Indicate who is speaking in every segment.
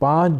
Speaker 1: 5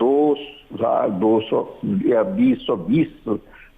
Speaker 2: 2020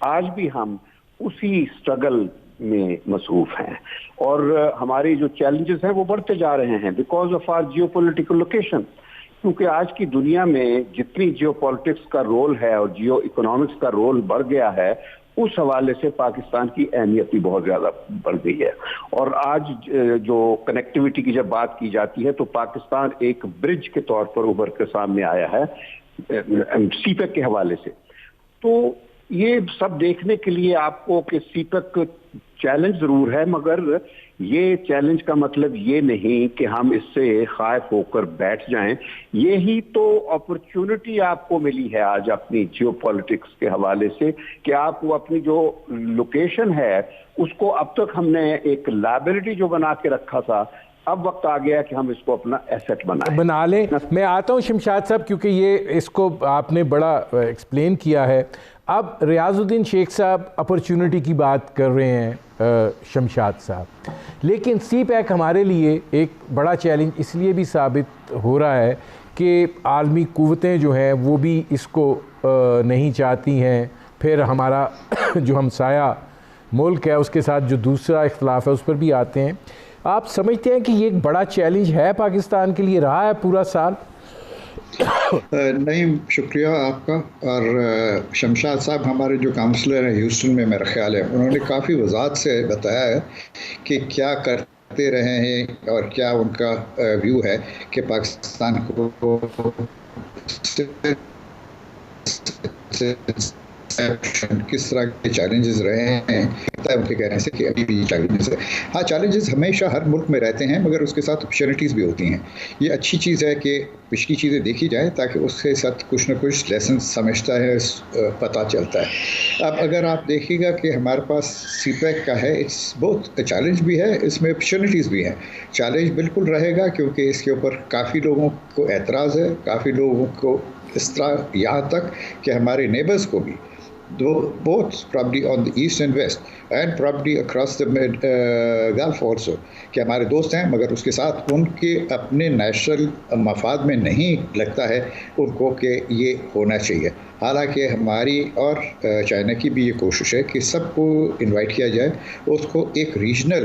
Speaker 2: آج بھی ہم اسی سٹرگل میں مصروف ہیں اور ہماری جو چیلنجز ہیں وہ بڑھتے جا رہے ہیں because of our geopolitical location. کیونکہ آج کی دنیا میں جتنی جیو پالیٹکس کا رول ہے اور جیو اکنامکس کا رول بڑھ گیا ہے, اس حوالے سے پاکستان کی اہمیت بھی بہت زیادہ بڑھ گئی ہے. اور آج جو کنیکٹیوٹی کی جب بات کی جاتی ہے تو پاکستان ایک برج کے طور پر ابھر کے سامنے آیا ہے سی پیک کے حوالے سے. تو یہ سب دیکھنے کے لیے آپ کو کہ سی پیک چیلنج ضرور ہے, مگر یہ چیلنج کا مطلب یہ نہیں کہ ہم اس سے خائف ہو کر بیٹھ جائیں. یہی تو اپرچونٹی آپ کو ملی ہے آج اپنی جیو پالیٹکس کے حوالے سے کہ آپ کو اپنی جو لوکیشن ہے اس کو اب تک ہم نے ایک لائبلٹی جو بنا کے رکھا تھا, اب وقت آ گیا کہ ہم اس کو اپنا ایسٹ
Speaker 1: بنا لیں. میں آتا ہوں شمشاد صاحب, کیونکہ یہ اس کو آپ نے بڑا ایکسپلین کیا ہے. اب ریاض الدین شیخ صاحب اپرچونٹی کی بات کر رہے ہیں شمشاد صاحب, لیکن سی پیک ہمارے لیے ایک بڑا چیلنج اس لیے بھی ثابت ہو رہا ہے کہ عالمی قوتیں جو ہیں وہ بھی اس کو نہیں چاہتی ہیں. پھر ہمارا جو ہمسایہ ملک ہے اس کے ساتھ جو دوسرا اختلاف ہے اس پر بھی آتے ہیں. آپ سمجھتے ہیں کہ یہ ایک بڑا چیلنج ہے پاکستان کے لیے, رہا ہے پورا سال؟
Speaker 3: نہیں, شکریہ آپ کا. اور شمشاد صاحب ہمارے جو کاؤنسلر ہیں ہیوسٹن میں, میرا خیال ہے انہوں نے کافی وضاحت سے بتایا ہے کہ کیا کرتے رہے ہیں اور کیا ان کا ویو ہے کہ پاکستان کو کس طرح کے چیلنجز رہے ہیں. ان کے کہنے سے کہ ابھی بھی چیلنجز ہے. ہاں, چیلنجز ہمیشہ ہر ملک میں رہتے ہیں, مگر اس کے ساتھ اپرچونیٹیز بھی ہوتی ہیں. یہ اچھی چیز ہے کہ پچھلی چیزیں دیکھی جائیں تاکہ اس کے ساتھ کچھ نہ کچھ لیسن سمجھتا ہے, پتہ چلتا ہے. اب اگر آپ دیکھیے گا کہ ہمارے پاس سی پیک کا ہے, اٹس بہت چیلنج بھی ہے, اس میں اپرچونیٹیز بھی ہیں. چیلنج بالکل رہے گا کیونکہ اس کے اوپر کافی لوگوں کو اعتراض ہے, کافی لوگوں کو اس طرح, یہاں تک کہ ہمارے نیبرز کو بھی, both probably on the east and west and probably across the Gulf also, کہ ہمارے دوست ہیں مگر اس کے ساتھ ان کے اپنے نیشنل مفاد میں نہیں لگتا ہے ان کو کہ یہ ہونا چاہیے. حالانکہ ہماری اور چائنا کی بھی یہ کوشش ہے کہ سب کو انوائٹ کیا جائے, اس کو ایک ریجنل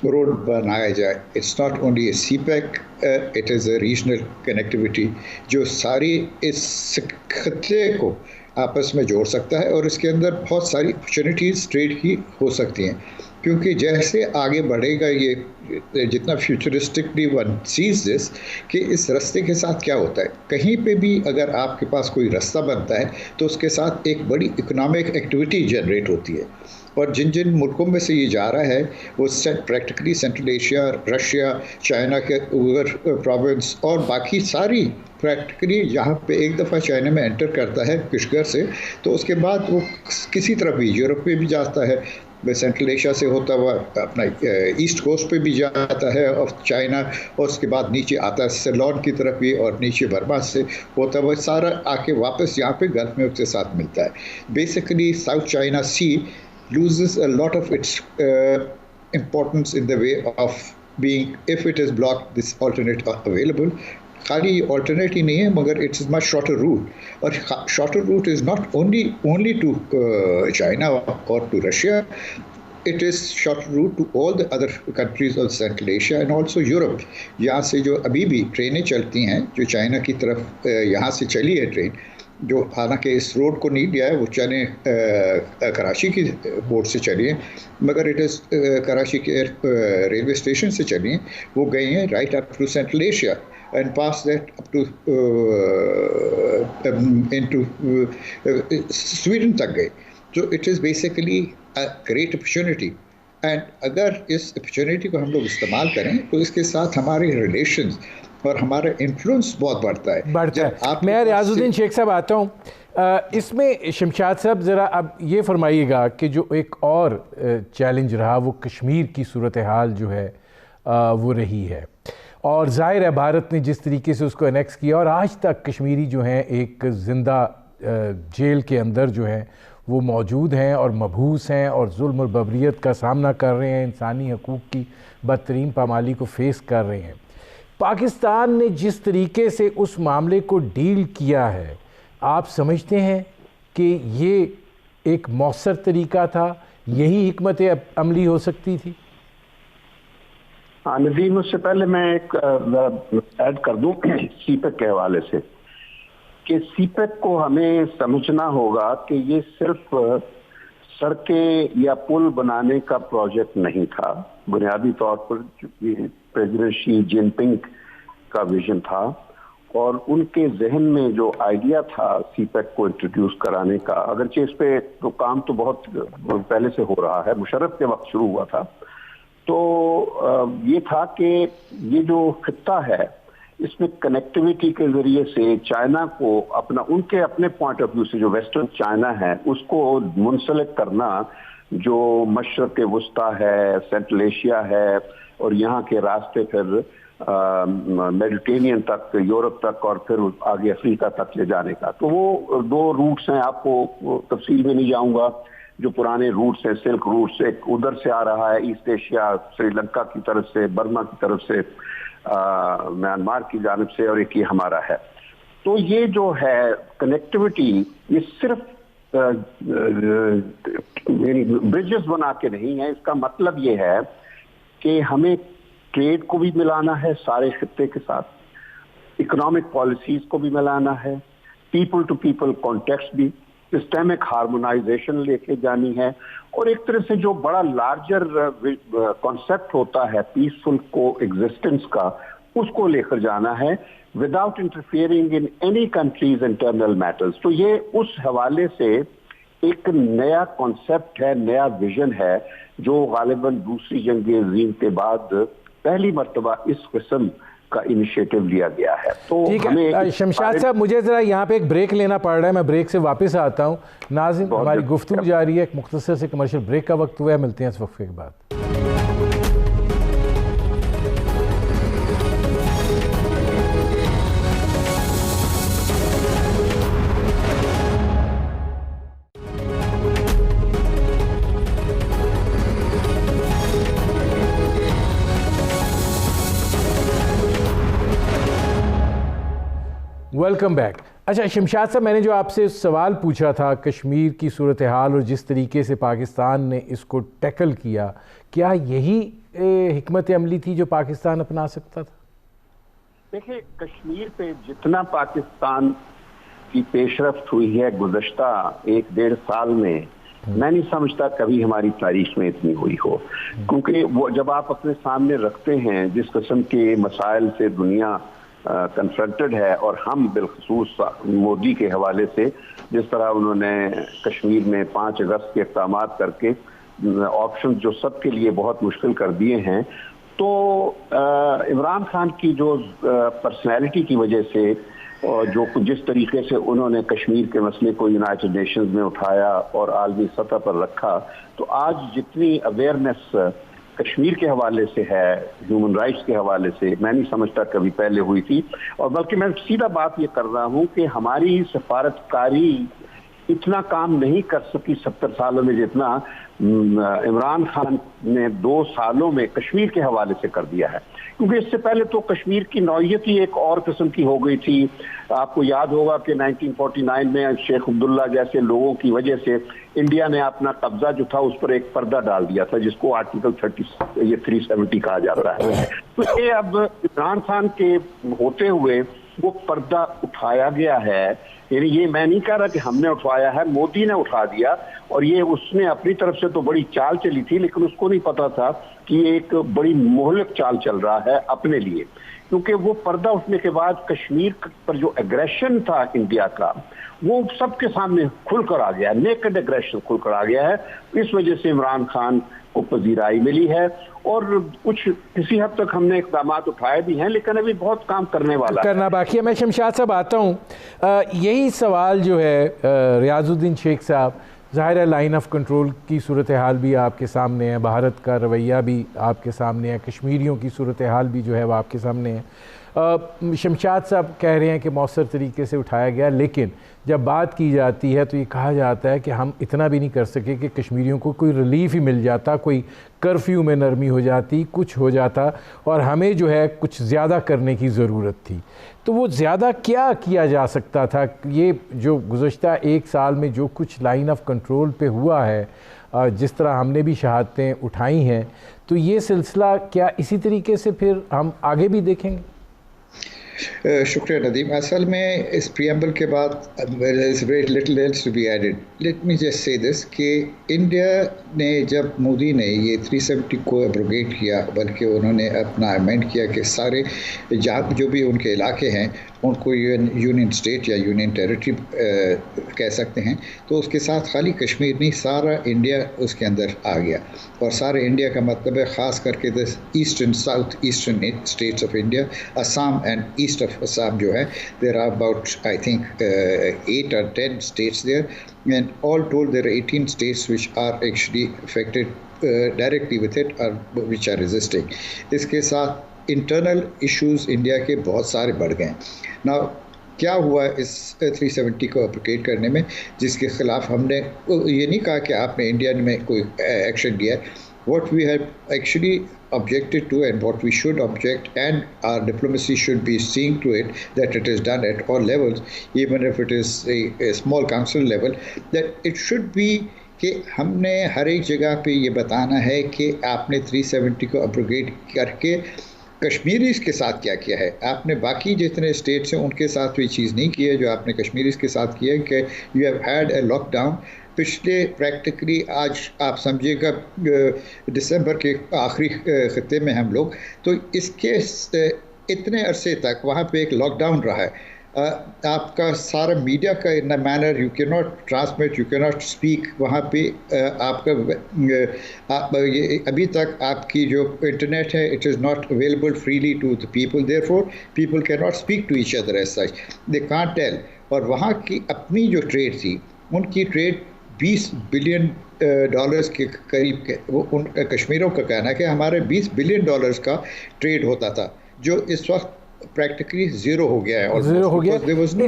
Speaker 3: روڈ بنایا جائے. It's not only a CPEC, it is a regional connectivity جو ساری اس خطے کو آپس میں جوڑ سکتا ہے, اور اس کے اندر بہت ساری اپرچونیٹیز ٹریڈ کی ہو سکتی ہیں. کیونکہ جیسے آگے بڑھے گا یہ جتنا فیوچرسٹکلی ون سیز دس کہ اس رستے کے ساتھ کیا ہوتا ہے, کہیں پہ بھی اگر آپ کے پاس کوئی رستہ بنتا ہے تو اس کے ساتھ ایک بڑی اکنامک ایکٹیویٹی جنریٹ ہوتی ہے. اور جن جن ملکوں میں سے یہ جا رہا ہے وہ practically central Asia, Russia, China کے اوور پروونس اور باقی ساری پریکٹیکلی یہاں پہ ایک دفعہ چائنا میں انٹر کرتا ہے کشگر سے تو اس کے بعد وہ کسی طرف بھی یورپ پہ بھی جاتا ہے, سینٹرل ایشیا سے ہوتا ہوا اپنا ایسٹ کوسٹ پہ بھی جاتا ہے آف چائنا, اور اس کے بعد نیچے آتا ہے سیلون کی طرف بھی, اور نیچے برما سے ہوتا ہوا سارا آ کے واپس یہاں پہ گلف میں اس کے ساتھ ملتا ہے. Basically South China Sea loses a lot of its importance in the way of being, if it is blocked, this alternate available. خالی alternate ہی نہیں ہے مگر it is much shorter route, اور shorter route is not only to China or to Russia, it is short route to all the other countries of Central Asia and also Europe. یہاں سے جو ابھی بھی ٹرینیں چلتی ہیں جو چائنا کی طرف یہاں سے چلی ہے ٹرین, جو حالانکہ اس روڈ کو نہیں لیا ہے, وہ چلیں کراچی کی بورڈ سے چلی ہیں مگر اٹ از کراچی کے ریلوے اسٹیشن سے چلی ہیں, وہ گئی ہیں right up to Central Asia and pass that up to into Sweden تک گئے. So it is basically a great opportunity, and اگر اس opportunity کو ہم لوگ استعمال کریں تو اس کے ساتھ ہمارے ریلیشنز اور ہمارا انفلوئنس بہت بڑھتا ہے.
Speaker 1: میں ریاض الدین شیخ صاحب آتا ہوں. اس میں شمشاد صاحب ذرا اب یہ فرمائیے گا کہ جو ایک اور چیلنج رہا وہ کشمیر کی صورتحال جو ہے وہ رہی ہے, اور ظاہر ہے بھارت نے جس طریقے سے اس کو انیکس کیا, اور آج تک کشمیری جو ہیں ایک زندہ جیل کے اندر جو ہیں وہ موجود ہیں اور مبہوس ہیں اور ظلم اور بربریت کا سامنا کر رہے ہیں, انسانی حقوق کی بدترین پامالی کو فیس کر رہے ہیں. پاکستان نے جس طریقے سے اس معاملے کو ڈیل کیا ہے, آپ سمجھتے ہیں کہ یہ ایک مؤثر طریقہ تھا؟ یہی حکمت عملی ہو سکتی تھی؟
Speaker 2: ہاں ندیم، اس سے پہلے میں ایک ایڈ کر دوں سی پیک کے حوالے سے کہ سی پیک کو ہمیں سمجھنا ہوگا کہ یہ صرف سڑکیں یا پل بنانے کا پروجیکٹ نہیں تھا. بنیادی طور پر پریزیڈنٹ شی جن پنگ کا ویژن تھا اور ان کے ذہن میں جو آئیڈیا تھا سی پیک کو انٹروڈیوس کرانے کا، اگرچہ اس پہ تو کام تو بہت پہلے سے ہو رہا ہے، مشرف کے وقت شروع ہوا تھا، تو یہ تھا کہ یہ جو خطہ ہے اس میں کنیکٹیویٹی کے ذریعے سے چائنا کو ان کے اپنے پوائنٹ آف ویو سے جو ویسٹرن چائنا ہے اس کو منسلک کرنا، جو مشرق وسطیٰ ہے، سینٹرل ایشیا ہے اور یہاں کے راستے پھر میڈیٹرینین تک، یورپ تک اور پھر آگے افریقہ تک لے جانے کا. تو وہ دو روٹس ہیں، آپ کو تفصیل میں نہیں جاؤں گا. جو پرانے روٹس ہیں، سلک روٹس، ایک ادھر سے آ رہا ہے ایسٹ ایشیا، سری لنکا کی طرف سے، برما کی طرف سے، میانمار کی جانب سے، اور ایک یہ ہمارا ہے. تو یہ جو ہے کنیکٹیوٹی، یہ صرف برجز بنا کے نہیں ہے. اس کا مطلب یہ ہے کہ ہمیں ٹریڈ کو بھی ملانا ہے سارے خطے کے ساتھ، اکنامک پالیسیز کو بھی ملانا ہے، پیپل ٹو پیپل کانٹیکٹ بھی، سسٹمک ہارمونائزیشن لے کے جانی ہے، اور ایک طرح سے جو بڑا لارجر کانسیپٹ ہوتا ہے پیسفل کو ایگزسٹنس کا، اس کو لے کر جانا ہے without interfering in any countries internal matters. تو یہ اس حوالے سے ایک نیا کانسیپٹ ہے، نیا ویژن ہے، جو غالباً دوسری جنگ عظیم کے بعد پہلی مرتبہ اس قسم کا انیشیٹو لیا گیا ہے. تو
Speaker 1: ٹھیک ہے شمشاد صاحب، مجھے ذرا یہاں پہ ایک بریک لینا پڑ رہا ہے، میں بریک سے واپس آتا ہوں. ناظرین، ہماری گفتگو جاری ہے، ایک مختصر سے کمرشل بریک کا وقت ہوا ہے، ملتے ہیں اس وقفے کے بعد. Welcome back. اچھا شمشاد صاحب، میں نے جو آپ سے سوال پوچھا تھا کشمیر کی صورتحال اور جس طریقے سے پاکستان نے اس کو ٹیکل کیا، کیا یہی حکمت عملی تھی جو پاکستان اپنا سکتا تھا؟
Speaker 2: دیکھیں، کشمیر پہ جتنا پاکستان کی پیش رفت ہوئی ہے گزشتہ 1-1.5 سال میں نہیں سمجھتا کبھی ہماری تاریخ میں اتنی ہوئی ہو. کیونکہ وہ جب آپ اپنے سامنے رکھتے ہیں جس قسم کے مسائل سے دنیا کنفرنٹڈ ہے، اور ہم بالخصوص مودی کے حوالے سے جس طرح انہوں نے کشمیر میں 5 اگست کے اقدامات کر کے آپشن جو سب کے لیے بہت مشکل کر دیے ہیں، تو عمران خان کی جو پرسنالٹی کی وجہ سے اور جو جس طریقے سے انہوں نے کشمیر کے مسئلے کو یونائٹڈ نیشنز میں اٹھایا اور عالمی سطح پر رکھا، تو آج جتنی اویئرنیس کشمیر کے حوالے سے ہے، ہیومن رائٹس کے حوالے سے، میں نہیں سمجھتا کبھی پہلے ہوئی تھی. اور بلکہ میں سیدھا بات یہ کر رہا ہوں کہ ہماری سفارتکاری اتنا کام نہیں کر سکی 70 سالوں میں جتنا عمران خان نے 2 سالوں میں کشمیر کے حوالے سے کر دیا ہے. کیونکہ اس سے پہلے تو کشمیر کی نوعیت ہی ایک اور قسم کی ہو گئی تھی. آپ کو یاد ہوگا کہ 1949 میں شیخ عبداللہ جیسے لوگوں کی وجہ سے انڈیا نے اپنا قبضہ جو تھا اس پر ایک پردہ ڈال دیا تھا، جس کو آرٹیکل 370 کہا جاتا ہے. تو یہ اب عمران خان کے ہوتے ہوئے وہ پردہ اٹھایا گیا ہے. یعنی یہ میں نہیں کہہ رہا کہ ہم نے اٹھوایا ہے، مودی نے اٹھا دیا، اور یہ اس نے اپنی طرف سے تو بڑی چال چلی تھی، لیکن اس کو نہیں پتا تھا کہ یہ ایک بڑی مہلک چال چل رہا ہے اپنے لیے. کیونکہ وہ پردہ اٹھنے کے بعد کشمیر پر جو ایگریشن تھا انڈیا کا، وہ سب کے سامنے کھل کر آ گیا ہے، نیکڈ ایگریشن کھل کر آ گیا ہے. اس وجہ سے عمران خان کو پذیرائی ملی ہے، اور کچھ کسی حد تک ہم نے اقدامات اٹھائے بھی ہیں، لیکن ابھی بہت کام کرنے والا
Speaker 1: کرنا باقی ہے. میں شمشاد صاحب آتا ہوں. یہی سوال جو ہے ریاض الدین شیخ صاحب، ظاہر ہے لائن آف کنٹرول کی صورتحال بھی آپ کے سامنے ہے، بھارت کا رویہ بھی آپ کے سامنے ہے، کشمیریوں کی صورتحال بھی جو ہے وہ آپ کے سامنے ہے. شمشاد صاحب کہہ رہے ہیں کہ مؤثر طریقے سے اٹھایا گیا، لیکن جب بات کی جاتی ہے تو یہ کہا جاتا ہے کہ ہم اتنا بھی نہیں کر سکے کہ کشمیریوں کو کوئی ریلیف ہی مل جاتا, کوئی کرفیو میں نرمی ہو جاتی, کچھ ہو جاتا, اور ہمیں جو ہے کچھ زیادہ کرنے کی ضرورت تھی. تو وہ زیادہ کیا جا سکتا تھا؟ یہ جو گزشتہ ایک سال میں جو کچھ لائن آف کنٹرول پہ ہوا ہے, جس طرح ہم نے بھی شہادتیں اٹھائی ہیں, تو یہ سلسلہ کیا اسی طریقے سے پھر ہم آگے بھی دیکھیں گے؟
Speaker 3: شکریہ ندیم. اصل میں اس پریمبل کے بعد little else to be added. Let me just say this کہ انڈیا نے جب مودی نے یہ 370 کو ایبروگیٹ کیا, بلکہ انہوں نے اپنا امینڈ کیا کہ سارے جو بھی ان کے علاقے ہیں ان کو یونین اسٹیٹ یا یونین ٹیریٹری کہہ سکتے ہیں, تو اس کے ساتھ خالی کشمیر نہیں, سارا انڈیا اس کے اندر آ گیا. اور سارے انڈیا کا مطلب ہے خاص کر کے eastern south eastern states of India, Assam and east of Assam جو ہے, there are about I think 8 or 10 states there, and all told there are 18 states which are actually affected directly with it or which are resisting. اس کے ساتھ internal issues India کے بہت سارے بڑھ گئے ہیں. Now کیا ہوا اس 370 کو اپلیکیٹ کرنے میں, جس کے خلاف ہم نے یہ نہیں کہا کہ آپ نے انڈیا میں کوئی ایکشن لیا. What we have actually objected to and what we should object, and our diplomacy should be seeing to it that it is done at all levels, even if it is a small council level, that it should be کہ ہم نے ہر ایک جگہ پہ یہ بتانا ہے کہ آپ نے 370 کو اپروگیٹ کر کے کشمیریز کے ساتھ کیا کیا ہے. آپ نے باقی جتنے اسٹیٹس ہیں ان کے ساتھ یہ چیز نہیں کی ہے جو آپ نے کشمیریز کے ساتھ کیا ہے, کہ you have had a lockdown. پچھلے پریکٹیکلی آج آپ سمجھیے گا دسمبر کے آخری خطے میں ہم لوگ, تو اس کے اتنے عرصے تک وہاں پہ ایک لاک ڈاؤن رہا ہے. آپ کا سارا میڈیا کا ان اے مینر یو کی ناٹ ٹرانسمٹ, یو کی ناٹ اسپیک. وہاں پہ آپ کا ابھی تک آپ کی جو انٹرنیٹ ہے it is not available freely to the people, therefore people can not speak to each other as such, they can't tell. اور وہاں کی اپنی جو ٹریڈ تھی, ان کی ٹریڈ $20 بلین کے قریب کے, وہ ان کشمیروں کا کہنا ہے کہ ہمارے $20 بلین کا ٹریڈ ہوتا تھا, جو اس وقت پریکٹیکلی زیرو ہو گیا ہے.
Speaker 1: زیرو ہو گیا. اس میں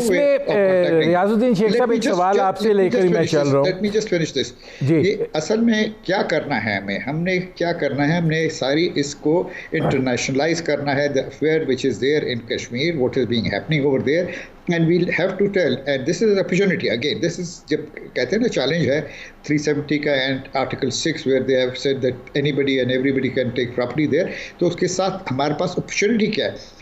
Speaker 1: ریاض الدین شیخ صاحب ایک سوال آپ سے لے کر میں چل رہا ہوں.
Speaker 3: Let me just finish this. یہ اصل میں کیا کرنا ہے ہم نے کیا کرنا ہے, ہم نے ساری اس کو انٹرنیشنلائز کرنا ہے. The affair which is there in Kashmir, what is being happening over there, and we'll have to tell, and this is an opportunity again. This is جب کہتے ہیں نا چیلنج ہے 370 کا and Article 6 where they have said that anybody and everybody can take property there, تو اس کے ساتھ ہمارے پاس opportunity کیا ہے.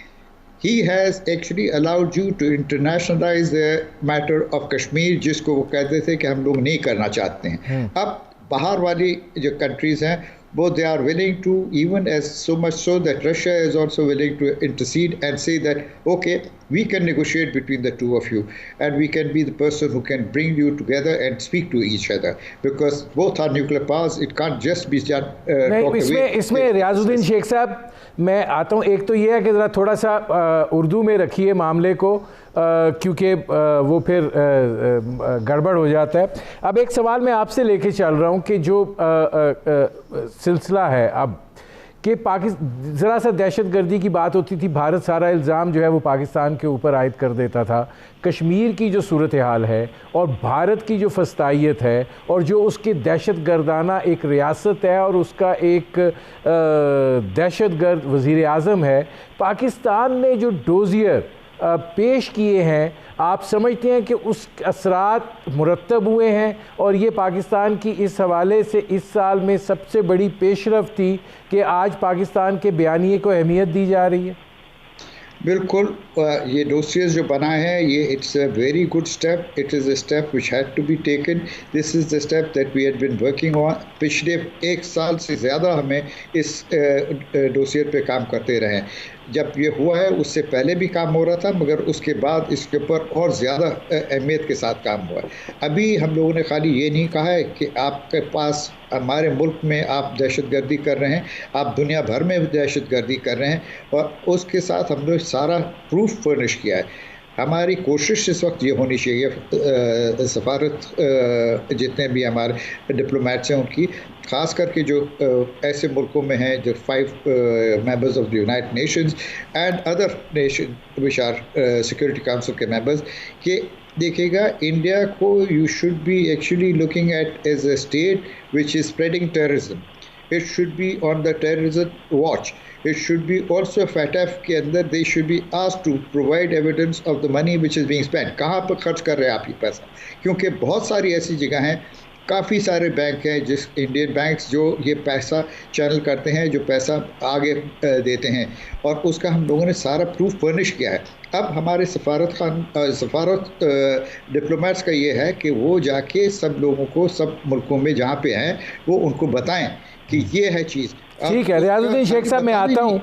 Speaker 3: He has actually allowed you to internationalize the matter of Kashmir, جس کو وہ کہتے تھے کہ ہم لوگ نہیں کرنا چاہتے ہیں. اب باہر والی جو کنٹریز ہیں وہ they are willing to, even as so much so that Russia is also willing to intercede and say that okay, we can negotiate between the two of you and we can be the person who can bring you together and speak to each other, because both are nuclear powers. It can't just be talked away.
Speaker 1: اس میں ریاض الدین شیخ صاحب میں آتا ہوں. ایک تو یہ ہے کہ ذرا تھوڑا سا اردو میں رکھیے معاملے کو, کیونکہ وہ پھر گڑبڑ ہو جاتا ہے. اب ایک سوال میں آپ سے لے کے چل رہا ہوں کہ جو سلسلہ ہے اب کہ ذرا سا دہشت گردی کی بات ہوتی تھی, بھارت سارا الزام جو ہے وہ پاکستان کے اوپر عائد کر دیتا تھا. کشمیر کی جو صورتحال ہے اور بھارت کی جو فسطائیت ہے اور جو اس کے دہشت گردانہ ایک ریاست ہے اور اس کا ایک دہشت گرد وزیر اعظم ہے, پاکستان نے جو ڈوزیئر پیش کیے ہیں, آپ سمجھتے ہیں کہ اس اثرات مرتب ہوئے ہیں اور یہ پاکستان کی اس حوالے سے اس سال میں سب سے بڑی پیش رفت تھی کہ آج پاکستان کے بیانیے کو اہمیت دی جا رہی ہے؟
Speaker 3: بالکل. یہ ڈوسیز جو بنا ہے یہ it's a very good step. It is a step which had to be taken. This is the step that we had been working on. پچھلے ایک سال سے زیادہ ہمیں اس ڈوسیئر پہ کام کرتے رہے. جب یہ ہوا ہے اس سے پہلے بھی کام ہو رہا تھا, مگر اس کے بعد اس کے اوپر اور زیادہ اہمیت کے ساتھ کام ہوا ہے. ابھی ہم لوگوں نے خالی یہ نہیں کہا ہے کہ آپ کے پاس ہمارے ملک میں آپ دہشت گردی کر رہے ہیں, آپ دنیا بھر میں دہشت گردی کر رہے ہیں, اور اس کے ساتھ ہم نے سارا پروف فرنش کیا ہے. ہماری کوشش اس وقت یہ ہونی چاہیے, سفارت جتنے بھی ہمارے ڈپلومیٹس ہیں ان کی, خاص کر کے جو ایسے ملکوں میں ہیں جو 5 members of the United Nations and other nation which are security council کے ممبرز, کہ دیکھے گا انڈیا کو you should be actually looking at as a state which is spreading terrorism. It should be on the terrorism watch. It should be also FATF کے اندر they should be asked to provide evidence of the money which is being spent. کہاں پر خرچ کر رہے ہیں آپ یہ پیسہ؟ کیونکہ بہت ساری ایسی جگہ ہیں, کافی سارے بینک ہیں جس انڈین بینکس جو یہ پیسہ چینل کرتے ہیں, جو پیسہ آگے دیتے ہیں, اور اس کا ہم لوگوں نے سارا پروف فرنش کیا ہے. اب ہمارے سفارت ڈپلومیٹس کا یہ ہے کہ وہ جا کے سب لوگوں کو, سب ملکوں میں جہاں پہ ہیں, وہ ان کو بتائیں کہ یہ ہے چیز.
Speaker 1: ٹھیک ہے ریاض الدین شیخ صاحب, میں آتا ہوں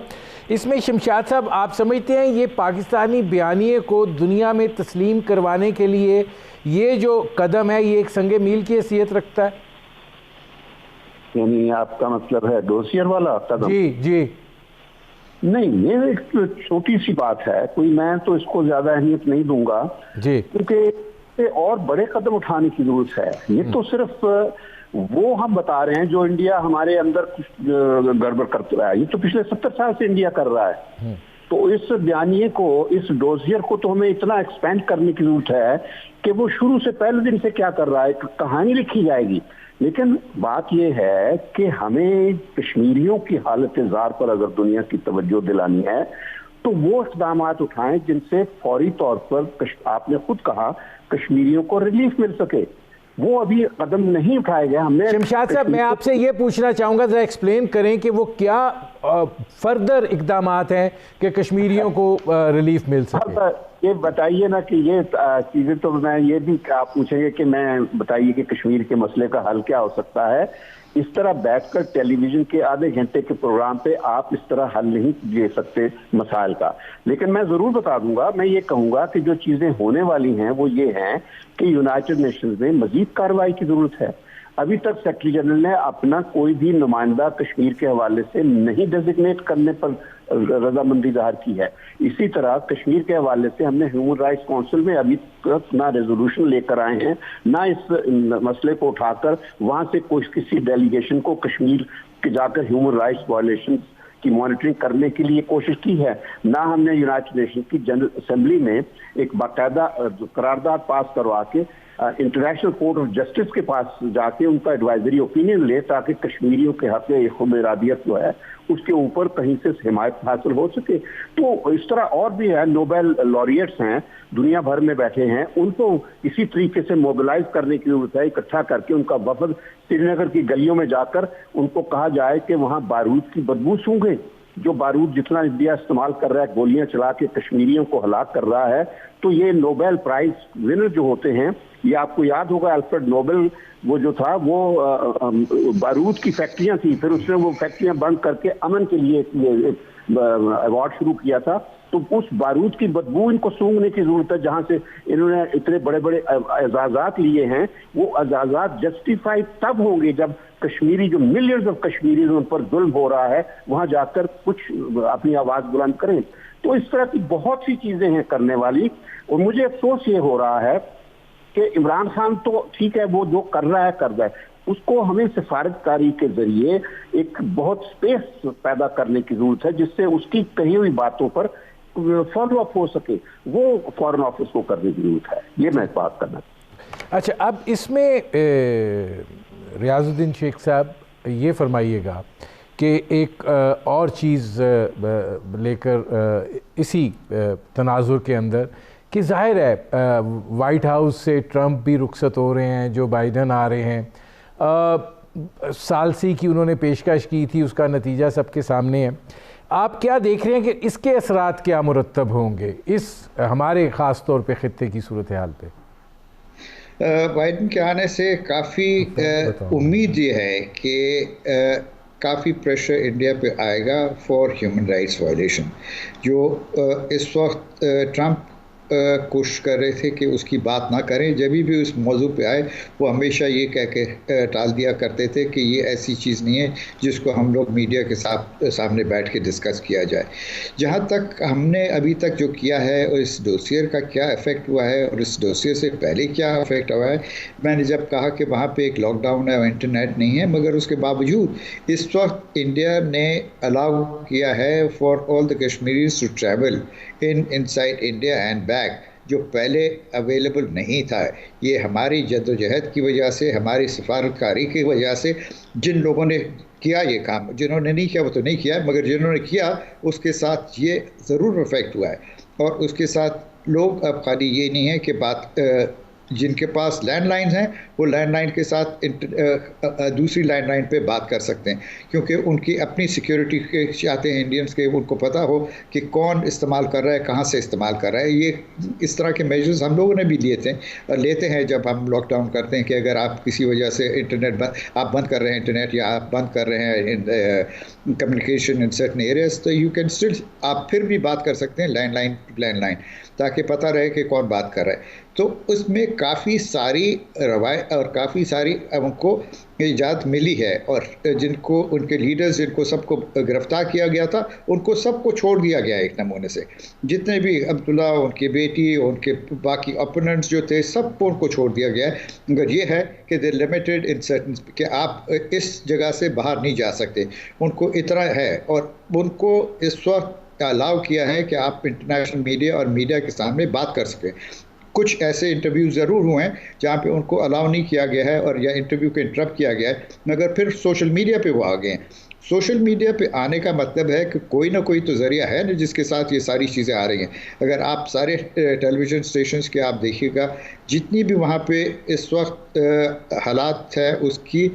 Speaker 1: اس میں. شمشاد صاحب, آپ سمجھتے ہیں یہ پاکستانی بیانیے کو دنیا میں تسلیم کروانے کے لیے یہ جو قدم ہے یہ ایک سنگ میل کی حیثیت رکھتا ہے؟
Speaker 2: یعنی آپ کا مطلب ہے ڈوسیئر والا قدم؟
Speaker 1: جی جی.
Speaker 2: نہیں, یہ ایک چھوٹی سی بات ہے, کوئی میں تو اس کو زیادہ اہمیت نہیں دوں گا
Speaker 1: جی,
Speaker 2: کیونکہ اور بڑے قدم اٹھانے کی ضرورت ہے. یہ تو صرف وہ ہم بتا رہے ہیں جو انڈیا ہمارے اندر کچھ گڑبڑ کرتا رہا ہے. یہ تو پچھلے 70 سال سے انڈیا کر رہا ہے. تو اس بیانیے کو, اس ڈوزیئر کو تو ہمیں اتنا ایکسپینڈ کرنے کی ضرورت ہے کہ وہ شروع سے پہلے دن سے کیا کر رہا ہے, کہانی لکھی جائے گی. لیکن بات یہ ہے کہ ہمیں کشمیریوں کی حالت زار پر اگر دنیا کی توجہ دلانی ہے تو وہ اقدامات اٹھائیں جن سے فوری طور پر, آپ نے خود کہا, کشمیریوں کو ریلیف مل سکے. وہ ابھی قدم نہیں اٹھائے گئے. ہم نے
Speaker 1: شمشاد صاحب, میں آپ سے یہ پوچھنا چاہوں گا, ذرا ایکسپلین کریں کہ وہ کیا فردر اقدامات ہیں کہ کشمیریوں کو ریلیف مل سکے.
Speaker 2: یہ بتائیے نا کہ یہ چیزیں تو میں یہ بھی آپ پوچھیں گے کہ میں بتائیے کہ کشمیر کے مسئلے کا حل کیا ہو سکتا ہے. اس طرح بیٹھ کر ٹیلی ویژن کے آدھے گھنٹے کے پروگرام پہ آپ اس طرح حل نہیں دے سکتے مسائل کا. لیکن میں ضرور بتا دوں گا, میں یہ کہوں گا کہ جو چیزیں ہونے والی ہیں وہ یہ ہیں کہ یونائٹڈ نیشنز میں مزید کارروائی کی ضرورت ہے. ابھی تک سیکرٹری جنرل نے اپنا کوئی بھی نمائندہ کشمیر کے حوالے سے نہیں ڈیزگنیٹ کرنے پر رضامندی ظاہر کی ہے. اسی طرح کشمیر کے حوالے سے ہم نے ہیومن رائٹس کونسل میں ابھی تک نہ ریزولوشن لے کر آئے ہیں, نہ اس مسئلے کو اٹھا کر وہاں سے کسی ڈیلیگیشن کو کشمیر کے جا کر ہیومن رائٹس وائلیشن کی مانیٹرنگ کرنے کے لیے کوشش کی ہے. نہ ہم نے یونائٹڈ نیشن کی جنرل اسمبلی میں ایک باقاعدہ قرارداد پاس کروا کے انٹرنیشنل کورٹ آف جسٹس کے پاس جا کے ان کا ایڈوائزری اوپینین لے, تاکہ کشمیریوں کے حق میں خود ارادیت جو ہے اس کے اوپر کہیں سے حمایت حاصل ہو سکے. تو اس طرح اور بھی ہے, نوبل لاریٹس ہیں دنیا بھر میں بیٹھے ہیں, ان کو اسی طریقے سے موبلائز کرنے کی ضرورت ہے. اکٹھا کر کے ان کا وفد سری نگر کی گلیوں میں جا کر ان کو کہا جائے کہ وہاں بارود کی بدبو سونگھے. جو بارود جتنا انڈیا استعمال کر رہا ہے, گولیاں چلا کے کشمیریوں کو ہلاک کر رہا ہے, تو یہ نوبل پرائز ونر جو ہوتے ہیں, یہ آپ کو یاد ہوگا الفریڈ نوبل وہ جو تھا وہ بارود کی فیکٹریاں تھیں, پھر اس نے وہ فیکٹریاں بند کر کے امن کے لیے ایوارڈ شروع کیا تھا. تو اس بارود کی بدبو ان کو سونگنے کی ضرورت ہے. جہاں سے انہوں نے اتنے بڑے بڑے اعزازات لیے ہیں, وہ اعزازات جسٹیفائی تب ہوں گے جب کشمیری, جو ملینز آف کشمیریز ان پر ظلم ہو رہا ہے, وہاں جا کر کچھ اپنی آواز بلند کریں. تو اس طرح کی بہت سی چیزیں ہیں کرنے والی. اور مجھے افسوس یہ ہو رہا ہے کہ عمران خان تو ٹھیک ہے, وہ جو کر رہا ہے, اس کو ہمیں سفارتکاری کے ذریعے ایک بہت سپیس پیدا کرنے کی ضرورت ہے, جس سے اس کی کہی ہوئی باتوں پر فالو اپ ہو سکے. وہ فارن آفس کو کرنے کی ضرورت ہے. یہ میں بات کرنا.
Speaker 1: اچھا, اب اس میں ریاض الدین شیخ صاحب یہ فرمائیے گا کہ ایک اور چیز لے کر اسی تناظر کے اندر کہ ظاہر ہے وائٹ ہاؤس سے ٹرمپ بھی رخصت ہو رہے ہیں, جو بائیڈن آ رہے ہیں, ثالثی کی انہوں نے پیشکش کی تھی, اس کا نتیجہ سب کے سامنے ہے. آپ کیا دیکھ رہے ہیں کہ اس کے اثرات کیا مرتب ہوں گے اس ہمارے خاص طور پہ خطے کی صورتحال پہ؟
Speaker 3: بائیڈن کے آنے سے کافی امید یہ ہے کہ کافی پریشر انڈیا پہ آئے گا فار ہیومن رائٹس وائلیشن. جو اس وقت ٹرمپ کوشش کر رہے تھے کہ اس کی بات نہ کریں, جب بھی اس موضوع پہ آئے وہ ہمیشہ یہ کہہ کے ٹال دیا کرتے تھے کہ یہ ایسی چیز نہیں ہے جس کو ہم لوگ میڈیا کے سامنے بیٹھ کے ڈسکس کیا جائے. جہاں تک ہم نے ابھی تک جو کیا ہے اور اس ڈوسیئر کا کیا افیکٹ ہوا ہے اور اس ڈوسیئر سے پہلے کیا افیکٹ ہوا ہے, میں نے جب کہا کہ وہاں پہ ایک لاک ڈاؤن ہے اور انٹرنیٹ نہیں ہے, مگر اس کے باوجود اس وقت انڈیا نے الاؤ کیا ہے for all the Kashmiris to travel inside India and back جو پہلے اویلیبل نہیں تھا. یہ ہماری جدوجہد کی وجہ سے, ہماری سفارتکاری کی وجہ سے, جن لوگوں نے کیا یہ کام, جنہوں نے نہیں کیا وہ تو نہیں کیا, مگر جنہوں نے کیا اس کے ساتھ یہ ضرور افیکٹ ہوا ہے. اور اس کے ساتھ لوگ اب خالی یہ نہیں ہے کہ بات, جن کے پاس لینڈ لائنز ہیں وہ لینڈ لائن کے ساتھ دوسری لینڈ لائن پہ بات کر سکتے ہیں, کیونکہ ان کی اپنی سیکیورٹی چاہتے ہیں انڈینز کے, ان کو پتہ ہو کہ کون استعمال کر رہا ہے, کہاں سے استعمال کر رہا ہے. یہ اس طرح کے میجرز ہم لوگوں نے بھی لیتے ہیں جب ہم لاک ڈاؤن کرتے ہیں, کہ اگر آپ کسی وجہ سے انٹرنیٹ آپ بند کر رہے ہیں انٹرنیٹ, یا آپ بند کر رہے ہیں کمیونیکیشن ان سرٹن ایریاز, تو یو کین اسٹل آپ پھر بھی بات کر سکتے ہیں لینڈ لائن, تاکہ پتہ رہے کہ کون بات کر رہا ہے. تو اس میں کافی ساری روایت اور کافی ساری ان کو ایجاد ملی ہے, اور جن کو ان کے لیڈرز, جن کو سب کو گرفتار کیا گیا تھا, ان کو سب کو چھوڑ دیا گیا ایک نمونے سے. جتنے بھی عبداللہ, ان کی بیٹی, ان کے باقی اپوننٹس جو تھے, سب کو ان کو چھوڑ دیا گیا ہے. مگر یہ ہے کہ دے لمیٹڈ ان سرٹن, کہ آپ اس جگہ سے باہر نہیں جا سکتے, ان کو اتنا ہے. اور ان کو اس وقت الاؤ کیا ہے کہ آپ انٹرنیشنل میڈیا اور میڈیا کے سامنے بات کر سکیں. کچھ ایسے انٹرویو ضرور ہوئے ہیں جہاں پہ ان کو الاؤ نہیں کیا گیا ہے, اور یا انٹرویو کو انٹرپٹ کیا گیا ہے, مگر پھر سوشل میڈیا پہ وہ آ گئے ہیں. سوشل میڈیا پہ آنے کا مطلب ہے کہ کوئی نہ کوئی تو ذریعہ ہے نا جس کے ساتھ یہ ساری چیزیں آ رہی ہیں. اگر آپ سارے ٹیلی ویژن اسٹیشنز کے آپ دیکھیے گا, جتنی بھی وہاں پہ اس وقت حالات ہے اس کی,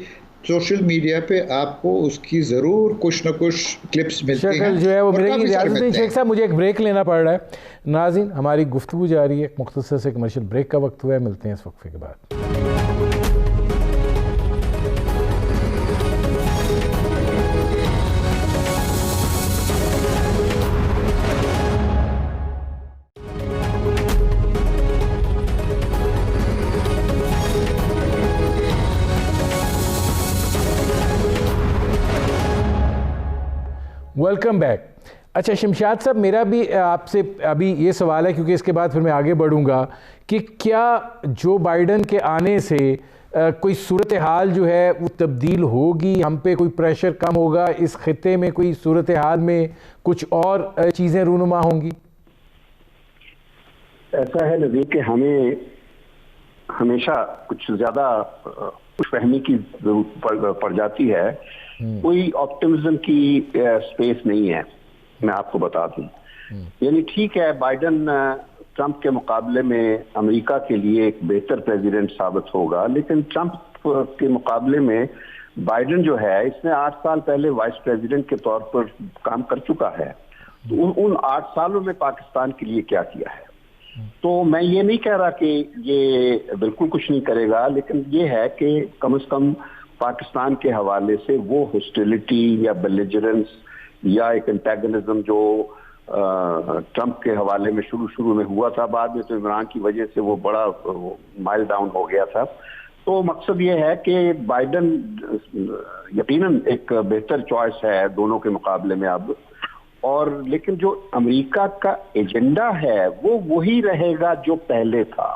Speaker 3: سوشل میڈیا پہ آپ کو اس کی ضرور کچھ نہ کچھ کلپس ملتے ہیں.
Speaker 1: شکل جو ہے وہ ملے گی. ریاض الدین شیخ صاحب, مجھے ایک بریک لینا پڑ رہا ہے. ناظرین, ہماری گفتگو جاری ہے, ایک مختصر سے کمرشل بریک کا وقت ہوا ہے. ملتے ہیں اس وقفے کے بعد. Welcome back. اچھا شمشاد صاحب, میرا بھی آپ سے ابھی یہ سوال ہے, کیونکہ اس کے بعد پھر میں آگے بڑھوں گا, کہ کیا جو بائیڈن کے آنے سے کوئی صورتحال جو ہے وہ تبدیل ہوگی, ہم پہ کوئی پریشر کم ہوگا, اس خطے میں کوئی صورتحال میں کچھ اور چیزیں رونما ہوں گی؟
Speaker 2: ایسا ہے نظیر کہ ہمیں ہمیشہ کچھ زیادہ خوش فہمی کی ضرورت پڑ جاتی ہے. کوئی آپٹمزم کی سپیس نہیں ہے, میں آپ کو بتا دوں. یعنی ٹھیک ہے, بائیڈن ٹرمپ کے مقابلے میں امریکہ کے لیے ایک بہتر پریزیڈنٹ ثابت ہوگا, لیکن ٹرمپ کے مقابلے میں بائیڈن جو ہے, اس نے 8 سال پہلے وائس پریزیڈنٹ کے طور پر کام کر چکا ہے. تو ان 8 سالوں میں پاکستان کے لیے کیا کیا ہے؟ تو میں یہ نہیں کہہ رہا کہ یہ بالکل کچھ نہیں کرے گا, لیکن یہ ہے کہ کم از کم پاکستان کے حوالے سے وہ ہاسٹیلٹی یا بیلیجرنس یا ایک انٹیگنزم جو ٹرمپ کے حوالے میں شروع میں ہوا تھا, بعد میں تو عمران کی وجہ سے وہ بڑا مائل ڈاؤن ہو گیا تھا. تو مقصد یہ ہے کہ بائیڈن یقیناً ایک بہتر چوائس ہے دونوں کے مقابلے میں اب, اور لیکن جو امریکہ کا ایجنڈا ہے وہ وہی رہے گا جو پہلے تھا.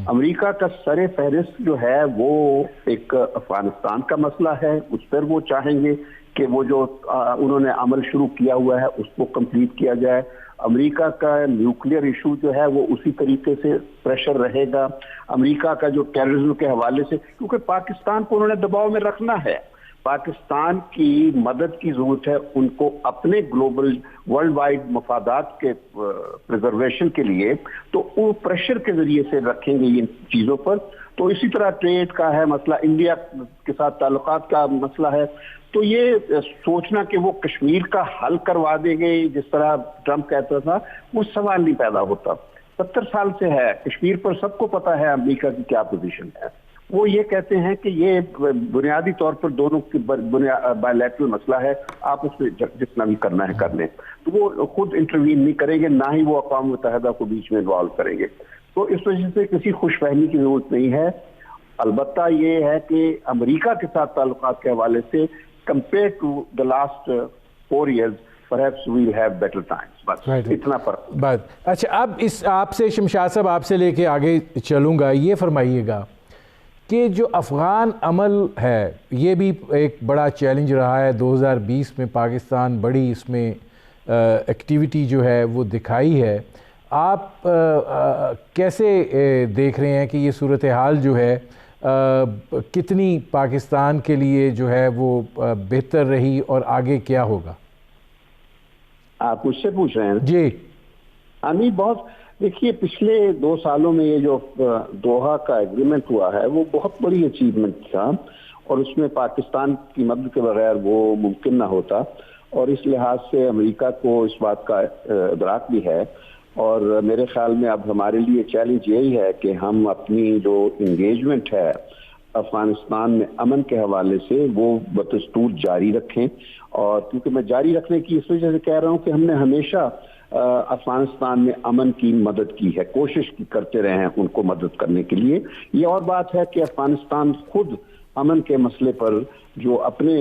Speaker 2: امریکہ کا سر فہرست جو ہے وہ ایک افغانستان کا مسئلہ ہے, اس پر وہ چاہیں گے کہ وہ جو انہوں نے عمل شروع کیا ہوا ہے اس کو کمپلیٹ کیا جائے. امریکہ کا نیوکلیئر ایشو جو ہے وہ اسی طریقے سے پریشر رہے گا. امریکہ کا جو ٹیررزم کے حوالے سے, کیونکہ پاکستان کو انہوں نے دباؤ میں رکھنا ہے, پاکستان کی مدد کی ضرورت ہے ان کو اپنے گلوبل ورلڈ وائڈ مفادات کے پریزرویشن کے لیے, تو وہ پریشر کے ذریعے سے رکھیں گے ان چیزوں پر. تو اسی طرح ٹریڈ کا ہے مسئلہ, انڈیا کے ساتھ تعلقات کا مسئلہ ہے. تو یہ سوچنا کہ وہ کشمیر کا حل کروا دیں گے جس طرح ٹرمپ کہتا تھا, وہ سوال نہیں پیدا ہوتا. 70 سال سے ہے کشمیر پر, سب کو پتا ہے امریکہ کی کیا پوزیشن ہے. وہ یہ کہتے ہیں کہ یہ بنیادی طور پر دونوں کی بائی لیٹرل مسئلہ ہے, آپ اس میں جتنا بھی کرنا ہے کر لیں. تو وہ خود انٹروین نہیں کریں گے, نہ ہی وہ اقوام متحدہ کو بیچ میں انوالو کریں گے. تو اس وجہ سے کسی خوش فہمی کی ضرورت نہیں ہے. البتہ یہ ہے کہ امریکہ کے ساتھ تعلقات کے حوالے سے compare to the last 4 years perhaps we'll have better times. بس اتنا فرق.
Speaker 1: اچھا, اب اس آپ سے شمشاد صاحب آپ سے لے کے آگے چلوں گا. یہ فرمائیے گا کہ جو افغان عمل ہے یہ بھی ایک بڑا چیلنج رہا ہے. 2020 میں پاکستان بڑی اس میں ایکٹیویٹی جو ہے وہ دکھائی ہے. آپ کیسے دیکھ رہے ہیں کہ یہ صورتحال جو ہے کتنی پاکستان کے لیے جو ہے وہ بہتر رہی اور آگے کیا ہوگا؟
Speaker 2: آپ مجھ سے پوچھ رہے ہیں؟
Speaker 1: جی
Speaker 2: نہیں، بہت دیکھیے پچھلے 2 سالوں میں یہ جو دوحہ کا ایگریمنٹ ہوا ہے وہ بہت بڑی اچیومنٹ تھا، اور اس میں پاکستان کی مدد کے بغیر وہ ممکن نہ ہوتا، اور اس لحاظ سے امریکہ کو اس بات کا ادراک بھی ہے، اور میرے خیال میں اب ہمارے لیے چیلنج یہی ہے کہ ہم اپنی جو انگیجمنٹ ہے افغانستان میں امن کے حوالے سے وہ بدستور جاری رکھیں. اور کیونکہ میں جاری رکھنے کی اس وجہ سے کہہ رہا ہوں کہ ہم نے ہمیشہ افغانستان میں امن کی مدد کی ہے، کوشش کرتے رہے ہیں ان کو مدد کرنے کے لیے. یہ اور بات ہے کہ افغانستان خود امن کے مسئلے پر جو اپنے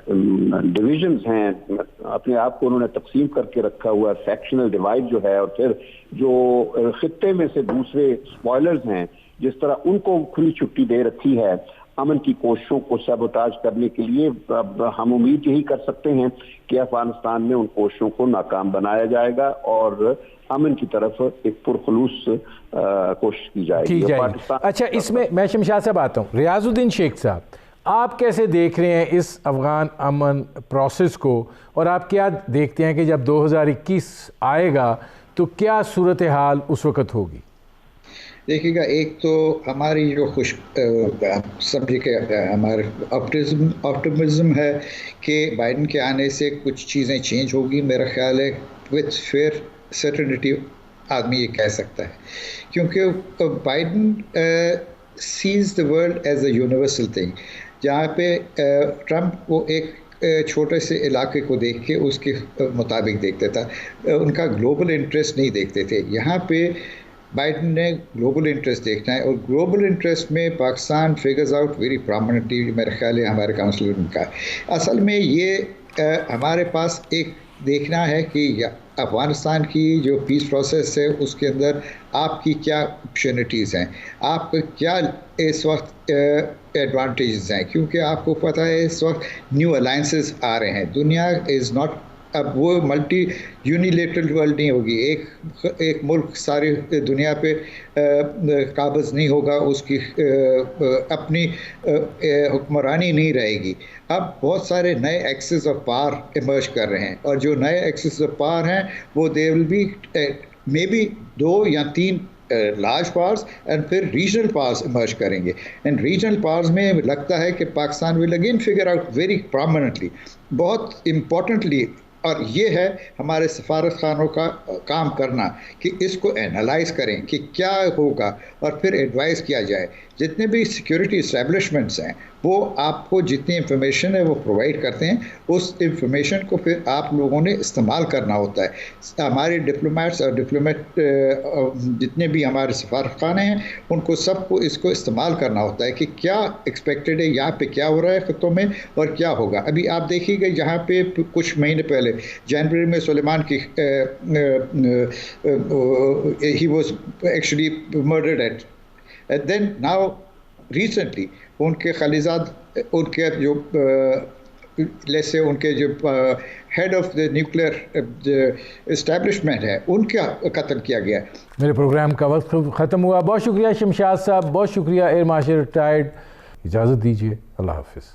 Speaker 2: ڈویژنز ہیں، اپنے آپ کو انہوں نے تقسیم کر کے رکھا ہوا ہے، فیکشنل ڈیوائڈ جو ہے، اور پھر جو خطے میں سے دوسرے اسپوائلرز ہیں جس طرح ان کو کھلی چھٹی دے رکھی ہے امن کی کوششوں کو سیبوتاج کرنے کے لیے، اب ہم امید یہی کر سکتے ہیں کہ افغانستان میں ان کوششوں کو ناکام بنایا جائے گا اور امن کی طرف ایک پرخلوص کوشش کی جائے گی.
Speaker 1: اچھا، اس میں شمشاد صاحب آتا ہوں. ریاض الدین شیخ صاحب، آپ کیسے دیکھ رہے ہیں اس افغان امن پروسیس کو، اور آپ کیا دیکھتے ہیں کہ جب 2021 آئے گا تو کیا صورتحال اس وقت ہوگی؟
Speaker 3: دیکھیے گا، ایک تو ہماری جو سمجھے کہ ہمارے آپٹمزم ہے کہ بائیڈن کے آنے سے کچھ چیزیں چینج ہوگی. میرا خیال ہے وتھ فیئر سرٹنٹی آدمی یہ کہہ سکتا ہے، کیونکہ Biden says the world as a universal thing, جہاں پہ ٹرمپ وہ ایک چھوٹے سے علاقے کو دیکھ کے اس کے مطابق دیکھتا تھا، ان کا گلوبل انٹرسٹ نہیں دیکھتے تھے. یہاں پہ بائیڈن نے گلوبل انٹرسٹ دیکھنا ہے، اور گلوبل انٹرسٹ میں Pakistan figures out very prominently. میرا خیال ہے ہمارے کاؤنسلر کا اصل میں یہ ہمارے پاس ایک دیکھنا ہے کہ افغانستان کی جو پیس پروسیس ہے اس کے اندر آپ کی کیا اپرچونیٹیز ہیں، آپ کو کیا اس وقت ایڈوانٹیجز ہیں، کیونکہ آپ کو پتہ ہے اس وقت نیو الائنسز آ رہے ہیں. دنیا از ناٹ اب وہ ملٹی یونیلیٹرل ورلڈ نہیں ہوگی، ایک ملک ساری دنیا پہ قابض نہیں ہوگا، اس کی اپنی حکمرانی نہیں رہے گی. اب بہت سارے نئے ایکسس آف پاور ایمرج کر رہے ہیں، اور جو نئے ایکسس آف پاور ہیں وہ دے ول بی مے بی 2 یا 3 لارج پاورز، اینڈ پھر ریجنل پاورز ایمرج کریں گے. اینڈ ریجنل پاورز میں لگتا ہے کہ Pakistan will again figure out very prominently, بہت امپورٹنٹلی. اور یہ ہے ہمارے سفارت خانوں کا کام کرنا کہ اس کو اینالائز کریں کہ کیا ہوگا، اور پھر ایڈوائز کیا جائے. جتنے بھی سیکیورٹی اسٹیبلشمنٹس ہیں وہ آپ کو جتنی انفارمیشن ہے وہ پرووائڈ کرتے ہیں، اس انفارمیشن کو پھر آپ لوگوں نے استعمال کرنا ہوتا ہے. ہمارے ڈپلومیٹس اور جتنے بھی ہمارے سفارت خانے ہیں ان کو سب کو اس کو استعمال کرنا ہوتا ہے کہ کیا ایکسپیکٹڈ ہے، یہاں پہ کیا ہو رہا ہے خطوں میں اور کیا ہوگا. ابھی آپ دیکھیے گا جہاں پہ کچھ مہینے پہلے جنوری میں سلیمان کی he was actually murdered at, and then now recently ان کے خلیزاد، ان کے جو لیسے ان کے جو head of the nuclear establishment ہے ان کا قتل کیا گیا.
Speaker 1: میرے پروگرام کا وقت ختم ہوا. بہت شکریہ شمشاد صاحب، بہت شکریہ ایئر مارشل ریٹائرڈ. اجازت دیجیے، اللہ حافظ.